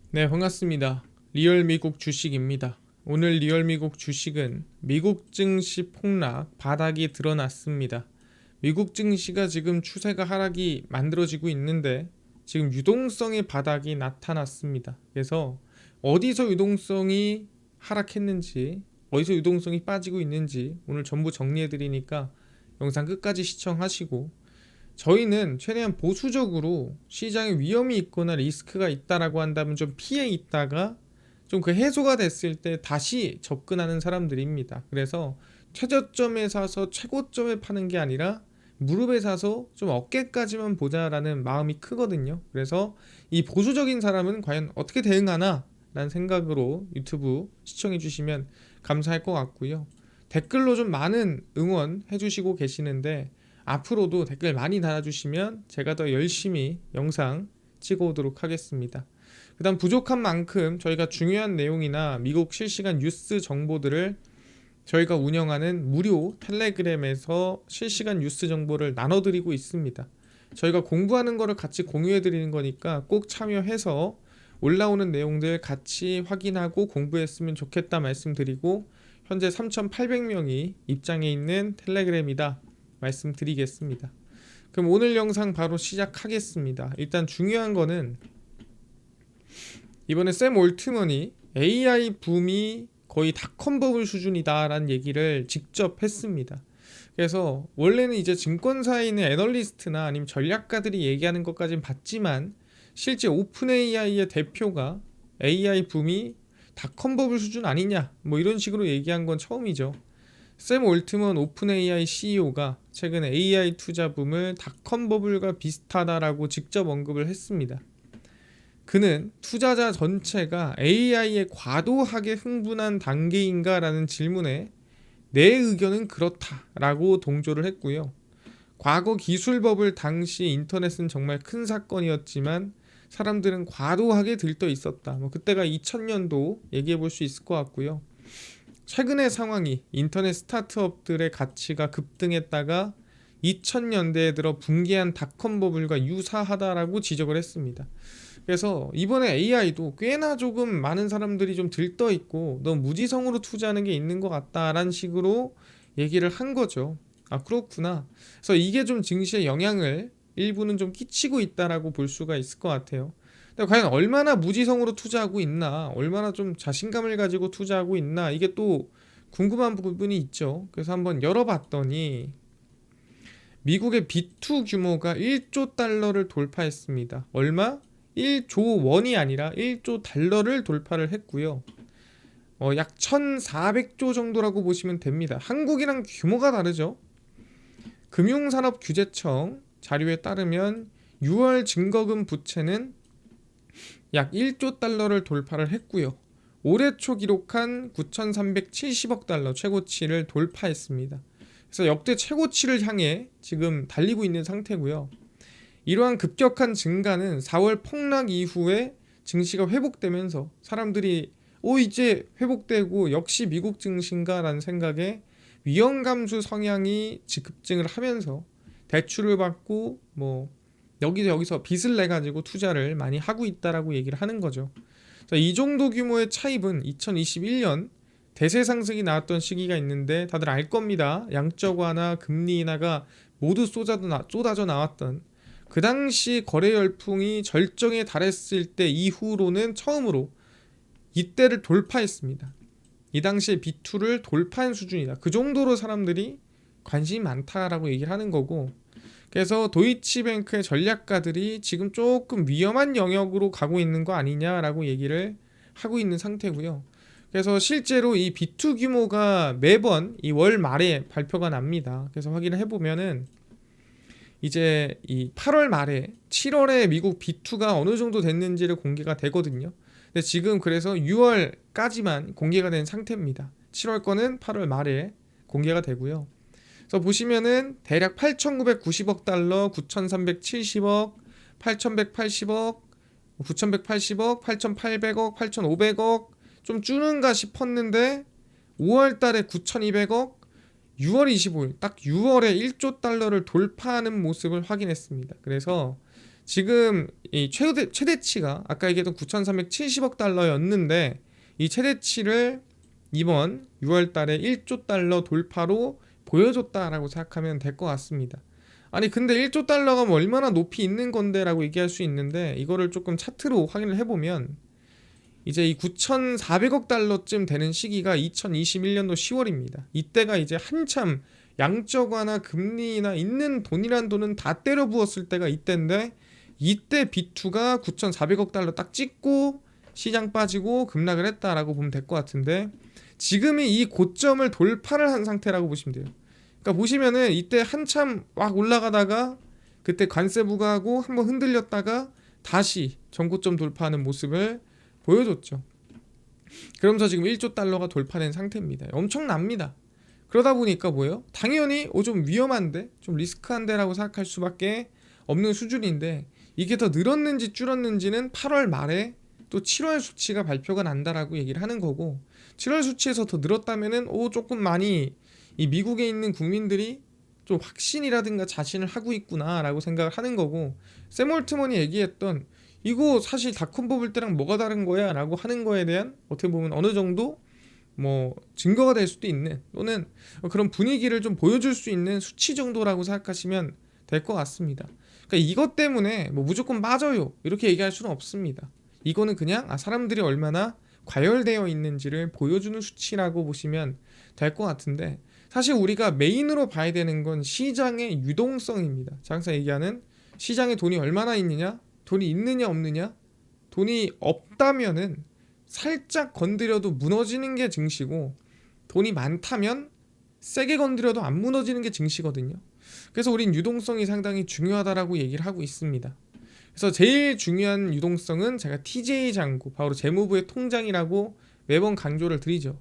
네, 반갑습니다. 리얼 미국 주식입니다. 오늘 리얼 미국 주식은 미국 증시 폭락 바닥이 드러났습니다. 미국 증시가 지금 추세가 하락이 만들어지고 있는데 지금 유동성의 바닥이 나타났습니다. 그래서 어디서 유동성이 하락했는지, 어디서 유동성이 빠지고 있는지 오늘 전부 정리해 드리니까 영상 끝까지 시청하시고, 저희는 최대한 보수적으로 시장에 위험이 있거나 리스크가 있다라고 한다면 좀 피해 있다가 좀 그 해소가 됐을 때 다시 접근하는 사람들입니다. 그래서 최저점에 사서 최고점에 파는 게 아니라 무릎에 사서 좀 어깨까지만 보자라는 마음이 크거든요. 그래서 이 보수적인 사람은 과연 어떻게 대응하나 라는 생각으로 유튜브 시청해 주시면 감사할 것 같고요. 댓글로 좀 많은 응원해 주시고 계시는데 앞으로도 댓글 많이 달아주시면 제가 더 열심히 영상 찍어오도록 하겠습니다. 그 다음 부족한 만큼 저희가 중요한 내용이나 미국 실시간 뉴스 정보들을 저희가 운영하는 무료 텔레그램에서 실시간 뉴스 정보를 나눠드리고 있습니다. 저희가 공부하는 거를 같이 공유해드리는 거니까 꼭 참여해서 올라오는 내용들 같이 확인하고 공부했으면 좋겠다 말씀드리고, 현재 3,800명이 입장해 있는 텔레그램이다 말씀드리겠습니다. 그럼 오늘 영상 바로 시작하겠습니다. 일단 중요한 거는 이번에 샘 올트먼이 AI 붐이 거의 닷컴 버블 수준이다라는 얘기를 직접 했습니다. 그래서 원래는 이제 증권사에 있는 애널리스트나 아니면 전략가들이 얘기하는 것까진 봤지만 실제 오픈 AI의 대표가 AI 붐이 닷컴 버블 수준 아니냐 뭐 이런 식으로 얘기한 건 처음이죠. 샘 올트먼 오픈 AI CEO가 최근에 AI 투자 붐을 닷컴 버블과 비슷하다라고 직접 언급을 했습니다. 그는 투자자 전체가 AI에 과도하게 흥분한 단계인가라는 질문에 내 의견은 그렇다라고 동조를 했고요. 과거 기술 버블 당시 인터넷은 정말 큰 사건이었지만 사람들은 과도하게 들떠 있었다. 뭐 그때가 2000년도 얘기해 볼 수 있을 것 같고요. 최근의 상황이 인터넷 스타트업들의 가치가 급등했다가 2000년대에 들어 붕괴한 닷컴 버블과 유사하다라고 지적을 했습니다. 그래서 이번에 AI도 꽤나 조금 많은 사람들이 좀 들떠 있고 너무 무지성으로 투자하는 게 있는 것 같다라는 식으로 얘기를 한 거죠. 아, 그렇구나. 그래서 이게 좀 증시에 영향을 일부는 좀 끼치고 있다라고 볼 수가 있을 것 같아요. 근데 과연 얼마나 무지성으로 투자하고 있나, 얼마나 좀 자신감을 가지고 투자하고 있나, 이게 또 궁금한 부분이 있죠. 그래서 한번 열어봤더니 미국의 B2 규모가 1조 달러를 돌파했습니다. 얼마? 1조 원이 아니라 1조 달러를 돌파를 했고요. 약 1,400조 정도라고 보시면 됩니다. 한국이랑 규모가 다르죠. 금융산업규제청 자료에 따르면 6월 증거금 부채는 약 1조 달러를 돌파를 했고요. 올해 초 기록한 9,370억 달러 최고치를 돌파했습니다. 그래서 역대 최고치를 향해 지금 달리고 있는 상태고요. 이러한 급격한 증가는 4월 폭락 이후에 증시가 회복되면서 사람들이 이제 회복되고 역시 미국 증시인가라는 생각에 위험 감수 성향이 급증을 하면서 대출을 받고 뭐 여기서 빚을 내 가지고 투자를 많이 하고 있다라고 얘기를 하는 거죠. 이 정도 규모의 차입은 2021년 대세 상승이 나왔던 시기가 있는데 다들 알 겁니다. 양적 완화, 금리 인하가 모두 쏟아져 나왔던 그 당시 거래 열풍이 절정에 달했을 때 이후로는 처음으로 이때를 돌파했습니다. 이 당시에 B2를 돌파한 수준이다. 그 정도로 사람들이 관심이 많다라고 얘기를 하는 거고, 그래서 도이치뱅크의 전략가들이 지금 조금 위험한 영역으로 가고 있는 거 아니냐라고 얘기를 하고 있는 상태고요. 그래서 실제로 이 B2 규모가 매번 이 월 말에 발표가 납니다. 그래서 확인을 해보면은 이제 이 8월 말에 7월에 미국 B2가 어느 정도 됐는지를 공개가 되거든요. 근데 지금 그래서 6월까지만 공개가 된 상태입니다. 7월 거는 8월 말에 공개가 되고요. 그래서 보시면은 대략 8,990억 달러, 9,370억, 8,180억, 9,180억, 8,800억, 8,500억 좀 줄는가 싶었는데 5월 달에 9,200억, 6월 25일 딱 6월에 1조 달러를 돌파하는 모습을 확인했습니다. 그래서 지금 이 최대치가 아까 얘기했던 9,370억 달러였는데 이 최대치를 이번 6월 달에 1조 달러 돌파로 보여줬다라고 생각하면 될 것 같습니다. 아니 근데 1조 달러가 뭐 얼마나 높이 있는 건데 라고 얘기할 수 있는데 이거를 조금 차트로 확인을 해보면 이제 이 9,400억 달러쯤 되는 시기가 2021년도 10월입니다. 이때가 이제 한참 양적 완화 금리나 있는 돈이란 돈은 다 때려 부었을 때가 이때인데 이때 B2가 9,400억 달러 딱 찍고 시장 빠지고 급락을 했다라고 보면 될 것 같은데 지금이 이 고점을 돌파를 한 상태라고 보시면 돼요. 그러니까 보시면은 이때 한참 막 올라가다가 그때 관세 부과하고 한번 흔들렸다가 다시 전고점 돌파하는 모습을 보여줬죠. 그러면서 지금 1조 달러가 돌파된 상태입니다. 엄청납니다. 그러다 보니까 뭐예요? 당연히 좀 위험한데 좀 리스크한데라고 생각할 수밖에 없는 수준인데 이게 더 늘었는지 줄었는지는 8월 말에 또 7월 수치가 발표가 난다라고 얘기를 하는 거고 7월 수치에서 더 늘었다면은 조금 많이 이 미국에 있는 국민들이 좀 확신이라든가 자신을 하고 있구나라고 생각을 하는 거고 샘 올트먼이 얘기했던 이거 사실 닷컴 버블 때랑 뭐가 다른 거야 라고 하는 거에 대한 어떻게 보면 어느 정도 뭐 증거가 될 수도 있는 또는 그런 분위기를 좀 보여줄 수 있는 수치 정도라고 생각하시면 될 것 같습니다. 그러니까 이것 때문에 뭐 무조건 빠져요 이렇게 얘기할 수는 없습니다. 이거는 그냥 사람들이 얼마나 과열되어 있는지를 보여주는 수치라고 보시면 될 것 같은데 사실 우리가 메인으로 봐야 되는 건 시장의 유동성입니다. 항상 얘기하는 시장에 돈이 얼마나 있느냐 돈이 있느냐 없느냐 돈이 없다면은 살짝 건드려도 무너지는 게 증시고 돈이 많다면 세게 건드려도 안 무너지는 게 증시거든요. 그래서 우린 유동성이 상당히 중요하다라고 얘기를 하고 있습니다. 그래서 제일 중요한 유동성은 제가 TJ 잔고 바로 재무부의 통장이라고 매번 강조를 드리죠.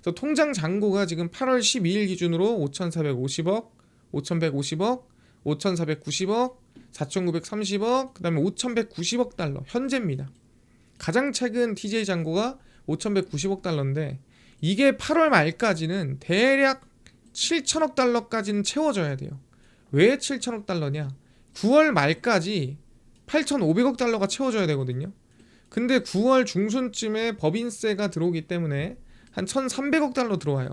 그래서 통장 잔고가 지금 8월 12일 기준으로 5,450억, 5,150억, 5,490억, 4,930억, 그 다음에 5,190억 달러 현재입니다. 가장 최근 TJ 잔고가 5,190억 달러인데 이게 8월 말까지는 대략 7천억 달러까지는 채워져야 돼요. 왜 7천억 달러냐? 9월 말까지 8,500억 달러가 채워져야 되거든요. 근데 9월 중순쯤에 법인세가 들어오기 때문에 한 1,300억 달러 들어와요.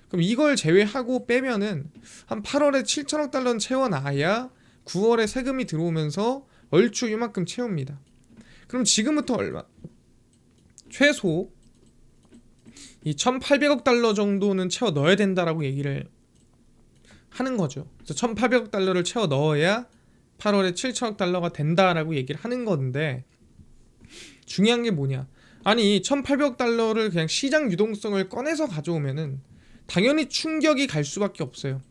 그럼 이걸 제외하고 빼면은 한 8월에 7천억 달러는 채워놔야 9월에 세금이 들어오면서 얼추 이만큼 채웁니다. 그럼 지금부터 얼마? 최소 이 1,800억 달러 정도는 채워 넣어야 된다라고 얘기를 하는 거죠. 그래서 1,800억 달러를 채워 넣어야 8월에 7천억 달러가 된다라고 얘기를 하는 건데 중요한 게 뭐냐? 아니 1,800억 달러를 그냥 시장 유동성을 꺼내서 가져오면은 당연히 충격이 갈 수밖에 없어요.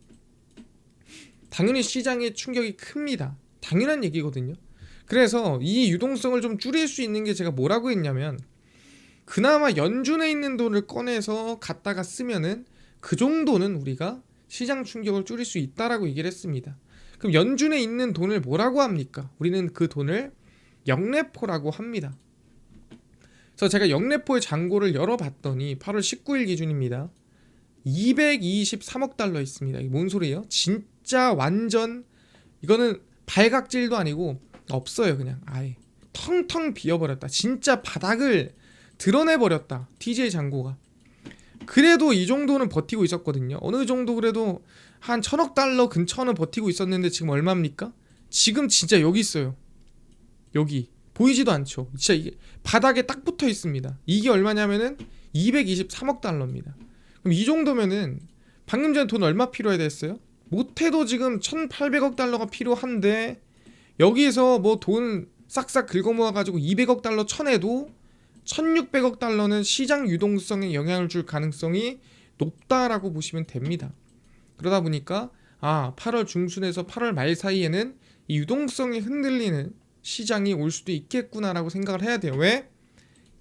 당연히 시장에 충격이 큽니다. 당연한 얘기거든요. 그래서 이 유동성을 좀 줄일 수 있는 게 제가 뭐라고 했냐면 그나마 연준에 있는 돈을 꺼내서 갖다가 쓰면은 그 정도는 우리가 시장 충격을 줄일 수 있다라고 얘기를 했습니다. 그럼 연준에 있는 돈을 뭐라고 합니까? 우리는 그 돈을 영래포라고 합니다. 그래서 제가 영래포의 잔고를 열어봤더니 8월 19일 기준입니다. 223억 달러 있습니다. 이게 뭔 소리예요? 진짜 완전 이거는 발각질도 아니고 없어요. 그냥 아예 텅텅 비어버렸다. 진짜 바닥을 드러내버렸다. TJ 잔고가. 그래도 이 정도는 버티고 있었거든요. 어느 정도 그래도 한 1,000억 달러 근처는 버티고 있었는데 지금 얼마입니까? 지금 진짜 여기 있어요. 여기 보이지도 않죠. 진짜 이게 바닥에 딱 붙어 있습니다. 이게 얼마냐면은 223억 달러입니다. 그럼 이 정도면은 방금 전에 돈 얼마 필요해야 됐어요? 못해도 지금 1,800억 달러가 필요한데 여기에서 뭐 돈 싹싹 긁어모아가지고 200억 달러 쳐내도 1,600억 달러는 시장 유동성에 영향을 줄 가능성이 높다라고 보시면 됩니다. 그러다 보니까 8월 중순에서 8월 말 사이에는 이 유동성이 흔들리는 시장이 올 수도 있겠구나라고 생각을 해야 돼요. 왜?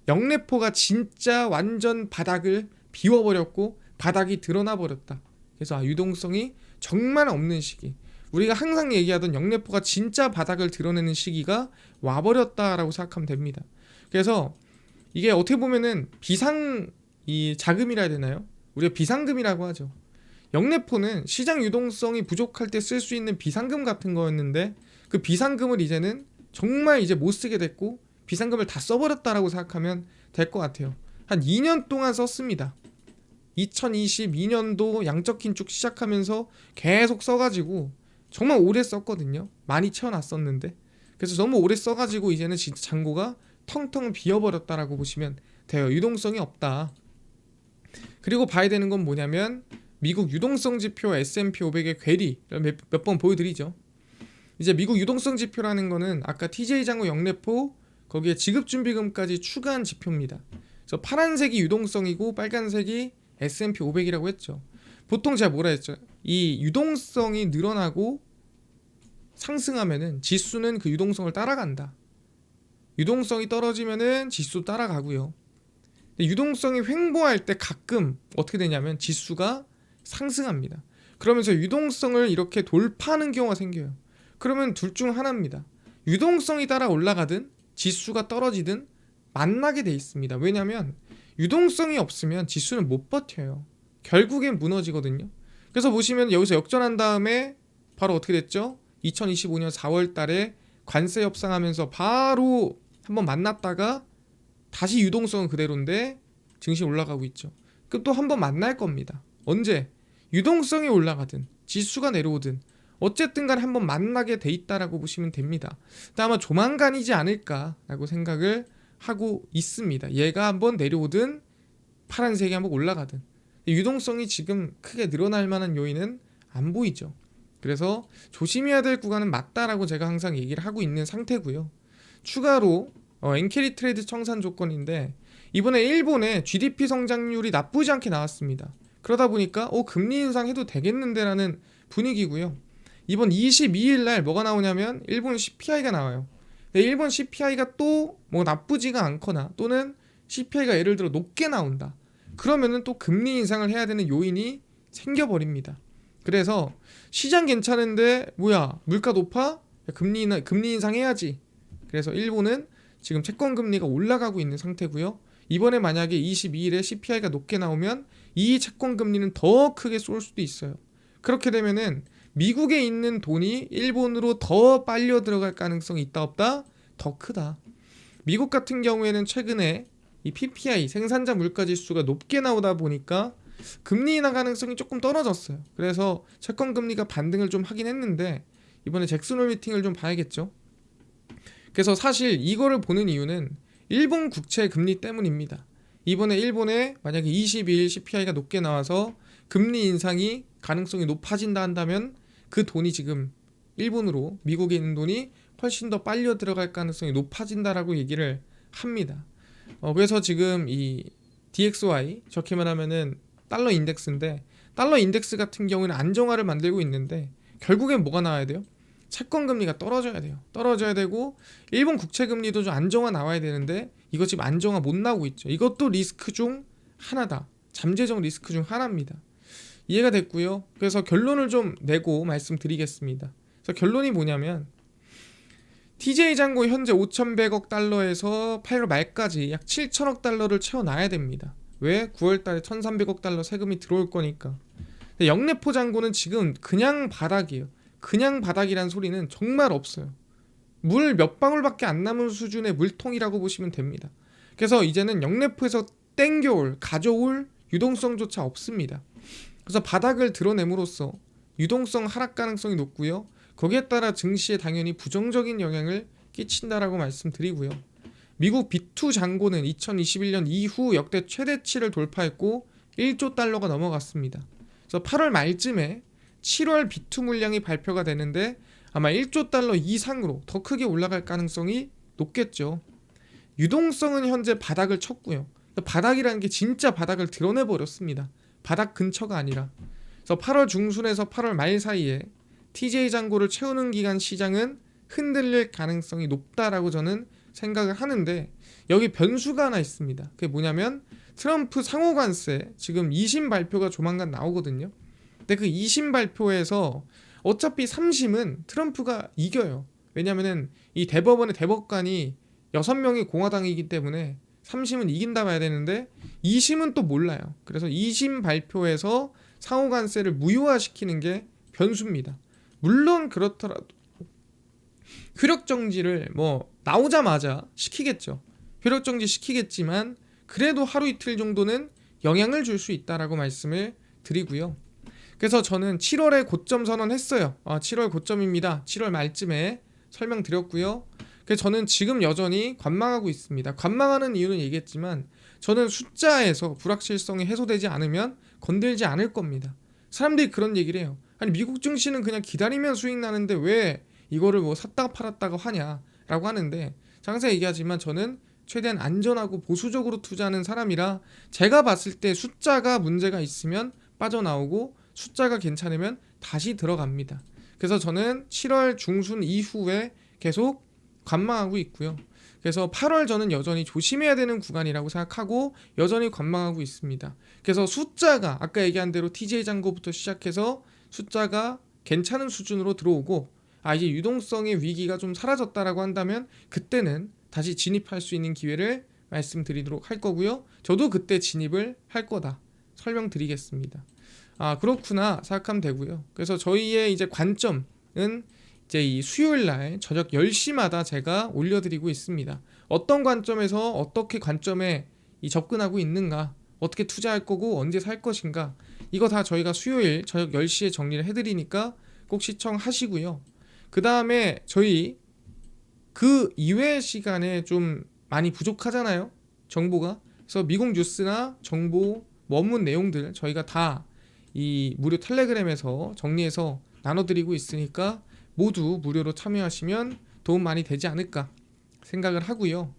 영래포가 진짜 완전 바닥을 비워버렸고 바닥이 드러나 버렸다. 그래서 유동성이 정말 없는 시기, 우리가 항상 얘기하던 영래포가 진짜 바닥을 드러내는 시기가 와버렸다라고 생각하면 됩니다. 그래서 이게 어떻게 보면은 비상 이 자금이라 해야 되나요? 우리가 비상금이라고 하죠. 영래포는 시장 유동성이 부족할 때 쓸 수 있는 비상금 같은 거였는데 그 비상금을 이제는 정말 이제 못 쓰게 됐고 비상금을 다 써버렸다라고 생각하면 될 것 같아요. 한 2년 동안 썼습니다. 2022년도 양적 긴축 시작하면서 계속 써가지고 정말 오래 썼거든요. 많이 채워놨었는데. 그래서 너무 오래 써가지고 이제는 진짜 잔고가 텅텅 비어버렸다라고 보시면 돼요. 유동성이 없다. 그리고 봐야 되는 건 뭐냐면 미국 유동성 지표 S&P 500의 괴리를 몇 번 보여드리죠. 이제 미국 유동성 지표라는 거는 아까 TJ 잔고 역내포 거기에 지급준비금까지 추가한 지표입니다. 그래서 파란색이 유동성이고 빨간색이 S&P 500이라고 했죠. 보통 제가 뭐라 했죠? 이 유동성이 늘어나고 상승하면은 지수는 그 유동성을 따라간다. 유동성이 떨어지면은 지수 따라가고요. 근데 유동성이 횡보할 때 가끔 어떻게 되냐면 지수가 상승합니다. 그러면서 유동성을 이렇게 돌파하는 경우가 생겨요. 그러면 둘 중 하나입니다. 유동성이 따라 올라가든 지수가 떨어지든 만나게 돼 있습니다. 왜냐하면 유동성이 없으면 지수는 못 버텨요. 결국엔 무너지거든요. 그래서 보시면 여기서 역전한 다음에 바로 어떻게 됐죠? 2025년 4월 달에 관세 협상하면서 바로 한번 만났다가 다시 유동성은 그대로인데 증시 올라가고 있죠. 그럼 또 한번 만날 겁니다. 언제? 유동성이 올라가든 지수가 내려오든 어쨌든 간에 한번 만나게 돼 있다라고 보시면 됩니다. 아마 조만간이지 않을까라고 생각을 하고 있습니다. 얘가 한번 내려오든 파란색이 한번 올라가든 유동성이 지금 크게 늘어날 만한 요인은 안 보이죠. 그래서 조심해야 될 구간은 맞다라고 제가 항상 얘기를 하고 있는 상태고요. 추가로 엔캐리 트레이드 청산 조건인데 이번에 일본의 GDP 성장률이 나쁘지 않게 나왔습니다. 그러다 보니까 금리 인상해도 되겠는데라는 분위기고요. 이번 22일 날 뭐가 나오냐면 일본 CPI가 나와요. 일본 CPI가 또 뭐 나쁘지가 않거나 또는 CPI가 예를 들어 높게 나온다. 그러면은 또 금리 인상을 해야 되는 요인이 생겨버립니다. 그래서 시장 괜찮은데 뭐야 물가 높아? 금리 인상해야지. 그래서 일본은 지금 채권 금리가 올라가고 있는 상태고요. 이번에 만약에 22일에 CPI가 높게 나오면 이 채권 금리는 더 크게 쏠 수도 있어요. 그렇게 되면은 미국에 있는 돈이 일본으로 더 빨려 들어갈 가능성이 있다 없다? 더 크다. 미국 같은 경우에는 최근에 이 PPI 생산자 물가 지수가 높게 나오다 보니까 금리 인하 가능성이 조금 떨어졌어요. 그래서 채권 금리가 반등을 좀 하긴 했는데 이번에 잭슨홀 미팅을 좀 봐야겠죠. 그래서 사실 이거를 보는 이유는 일본 국채 금리 때문입니다. 이번에 일본에 만약에 22일 CPI가 높게 나와서 금리 인상이 가능성이 높아진다 한다면 그 돈이 지금 일본으로 미국에 있는 돈이 훨씬 더 빨려 들어갈 가능성이 높아진다라고 얘기를 합니다. 그래서 지금 이 DXY 적게 말하면은 달러 인덱스인데 달러 인덱스 같은 경우는 안정화를 만들고 있는데 결국엔 뭐가 나와야 돼요? 채권 금리가 떨어져야 돼요. 떨어져야 되고 일본 국채 금리도 좀 안정화 나와야 되는데 이거 지금 안정화 못 나오고 있죠. 이것도 리스크 중 하나다. 잠재적 리스크 중 하나입니다. 이해가 됐고요. 그래서 결론을 좀 내고 말씀드리겠습니다. 그래서 결론이 뭐냐면 TJ 잔고 현재 5,100억 달러에서 8월 말까지 약 7천억 달러를 채워놔야 됩니다. 왜? 9월 달에 1,300억 달러 세금이 들어올 거니까. 역내포 잔고는 지금 그냥 바닥이에요. 그냥 바닥이란 소리는 정말 없어요. 물 몇 방울밖에 안 남은 수준의 물통이라고 보시면 됩니다. 그래서 이제는 역내포에서 땡겨올, 가져올 유동성조차 없습니다. 그래서 바닥을 드러냄으로써 유동성 하락 가능성이 높고요. 거기에 따라 증시에 당연히 부정적인 영향을 끼친다라고 말씀드리고요. 미국 B2 잔고는 2021년 이후 역대 최대치를 돌파했고 1조 달러가 넘어갔습니다. 그래서 8월 말쯤에 7월 B2 물량이 발표가 되는데 아마 1조 달러 이상으로 더 크게 올라갈 가능성이 높겠죠. 유동성은 현재 바닥을 쳤고요. 바닥이라는 게 진짜 바닥을 드러내버렸습니다. 바닥 근처가 아니라. 그래서 8월 중순에서 8월 말 사이에 TJ 잔고를 채우는 기간 시장은 흔들릴 가능성이 높다라고 저는 생각을 하는데 여기 변수가 하나 있습니다. 그게 뭐냐면 트럼프 상호관세 지금 2심 발표가 조만간 나오거든요. 근데 그 2심 발표에서 어차피 3심은 트럼프가 이겨요. 왜냐면은 이 대법원의 대법관이 6명이 공화당이기 때문에 3심은 이긴다 봐야 되는데 2심은 또 몰라요. 그래서 2심 발표에서 상호관세를 무효화시키는 게 변수입니다. 물론 그렇더라도 효력 정지를 뭐 나오자마자 시키겠죠. 효력 정지 시키겠지만 그래도 하루 이틀 정도는 영향을 줄 수 있다라고 말씀을 드리고요. 그래서 저는 7월에 고점 선언했어요. 7월 고점입니다. 7월 말쯤에 설명드렸고요. 그래서 저는 지금 여전히 관망하고 있습니다. 관망하는 이유는 얘기했지만 저는 숫자에서 불확실성이 해소되지 않으면 건들지 않을 겁니다. 사람들이 그런 얘기를 해요. 아니 미국 증시는 그냥 기다리면 수익 나는데 왜 이거를 뭐 샀다가 팔았다가 하냐라고 하는데, 항상 얘기하지만 저는 최대한 안전하고 보수적으로 투자하는 사람이라 제가 봤을 때 숫자가 문제가 있으면 빠져나오고 숫자가 괜찮으면 다시 들어갑니다. 그래서 저는 7월 중순 이후에 계속 관망하고 있고요. 그래서 8월 저는 여전히 조심해야 되는 구간이라고 생각하고 여전히 관망하고 있습니다. 그래서 숫자가 아까 얘기한 대로 TJ 잔고부터 시작해서 숫자가 괜찮은 수준으로 들어오고 이제 유동성의 위기가 좀 사라졌다라고 한다면 그때는 다시 진입할 수 있는 기회를 말씀드리도록 할 거고요. 저도 그때 진입을 할 거다 설명드리겠습니다. 그렇구나 생각하면 되고요. 그래서 저희의 이제 관점은 이제 이 수요일 날 저녁 10시마다 제가 올려드리고 있습니다. 어떤 관점에서 어떻게 관점에 접근하고 있는가, 어떻게 투자할 거고 언제 살 것인가, 이거 다 저희가 수요일 저녁 10시에 정리를 해드리니까 꼭 시청하시고요. 그 다음에 저희 그 이외의 시간에 좀 많이 부족하잖아요, 정보가. 그래서 미국 뉴스나 정보 원문 내용들 저희가 다 이 무료 텔레그램에서 정리해서 나눠드리고 있으니까 모두 무료로 참여하시면 도움 많이 되지 않을까 생각을 하고요.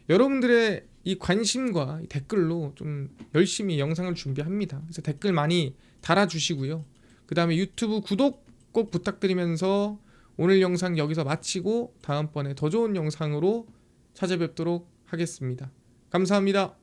여러분들의 이 관심과 이 댓글로 좀 열심히 영상을 준비합니다. 그래서 댓글 많이 달아주시고요. 그 다음에 유튜브 구독 꼭 부탁드리면서 오늘 영상 여기서 마치고 다음번에 더 좋은 영상으로 찾아뵙도록 하겠습니다. 감사합니다.